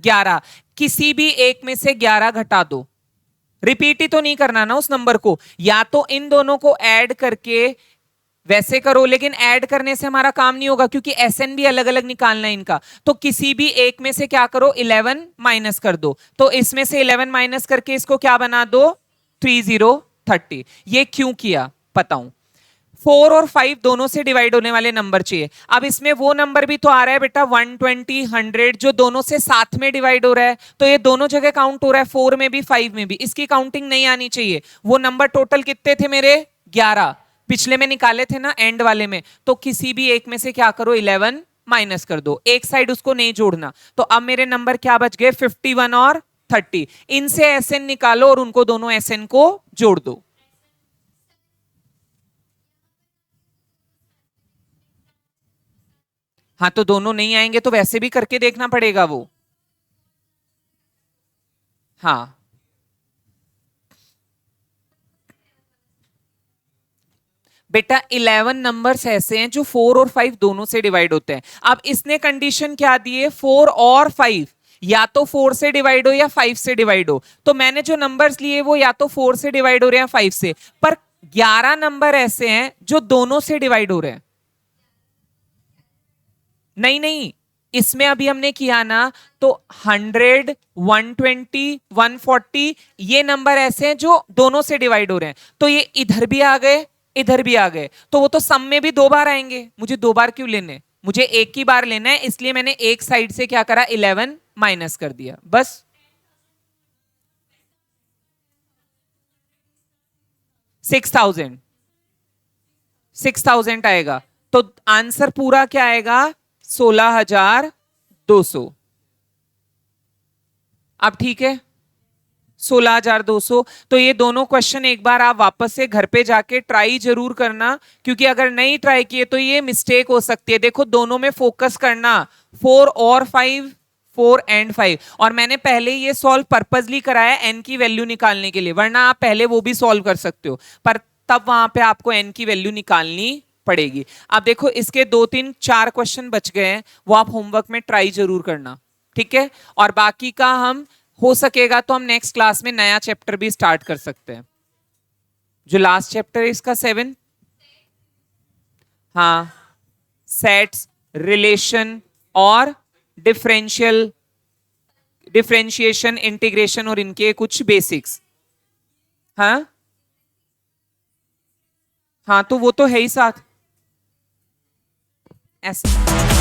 11। किसी भी एक में से 11 घटा दो। रिपीट ही तो नहीं करना ना उस नंबर को, या तो इन दोनों को ऐड करके वैसे करो, लेकिन ऐड करने से हमारा काम नहीं होगा क्योंकि एसएन भी अलग अलग निकालना है इनका। तो किसी भी एक में से क्या करो, 11 माइनस कर दो। तो इसमें से 11 माइनस करके इसको क्या बना दो, 3030। ये क्यों किया बताऊं। 4 और 5 दोनों से डिवाइड होने वाले नंबर चाहिए। अब इसमें वो नंबर भी तो आ रहा है बेटा 120 100 जो दोनों से साथ में डिवाइड हो रहा है, तो ये दोनों जगह काउंट हो रहा है, 4 में भी 5 में भी। इसकी काउंटिंग नहीं आनी चाहिए। वो नंबर टोटल कितने थे मेरे, 11 पिछले में निकाले थे ना, एंड वाले में। तो किसी भी एक में से क्या करो, 11 माइनस कर दो, एक साइड उसको नहीं जोड़ना। तो अब मेरे नंबर क्या बच गए, 51 और 30। इनसे एसएन निकालो और उनको दोनों एसएन को जोड़ दो। हाँ तो दोनों नहीं आएंगे तो वैसे भी करके देखना पड़ेगा वो। हाँ बेटा 11 नंबर्स ऐसे हैं जो 4 और 5 दोनों से डिवाइड होते हैं। अब इसने कंडीशन क्या दी है, 4 और 5 या तो 4 से डिवाइड हो या 5 से डिवाइड हो। तो मैंने जो नंबर्स लिए वो या तो 4 से डिवाइड हो रहे हैं 5 से, पर 11 नंबर ऐसे हैं जो दोनों से डिवाइड हो रहे हैं। नहीं नहीं, इसमें अभी हमने किया ना, तो 100 120 140 ये नंबर ऐसे हैं जो दोनों से डिवाइड हो रहे हैं। तो ये इधर भी आ गए, इधर भी आ गए, तो वो तो सम में भी 2 बार आएंगे। मुझे 2 बार क्यों लेने, मुझे एक ही बार लेना है। इसलिए मैंने एक साइड से क्या करा, 11 माइनस कर दिया बस। 6000 6000 आएगा। तो आंसर पूरा क्या आएगा, 16,200। अब ठीक है, 16,200। तो ये दोनों क्वेश्चन एक बार आप वापस से घर पे जाके ट्राई जरूर करना, क्योंकि अगर नहीं ट्राई किए तो ये मिस्टेक हो सकती है। देखो दोनों में फोकस करना, 4 और 5, 4 एंड 5। और मैंने पहले ये सॉल्व पर्पसली कराया एन की वैल्यू निकालने के लिए, वरना आप पहले वो भी सॉल्व कर सकते हो, पर तब वहां पे आपको एन की वैल्यू निकालनी पड़ेगी। अब देखो इसके 2 3 4 क्वेश्चन बच गए हैं, वो आप होमवर्क में ट्राई जरूर करना, ठीक है। और बाकी का हम हो सकेगा तो हम नेक्स्ट क्लास में नया चैप्टर भी स्टार्ट कर सकते हैं। जो लास्ट चैप्टर है इसका 7। हाँ, सेट्स, रिलेशन और डिफरेंशियल, डिफरेंशिएशन, इंटीग्रेशन और इनके कुछ बेसिक्स। हाँ हाँ तो वो तो है ही साथ ऐसे।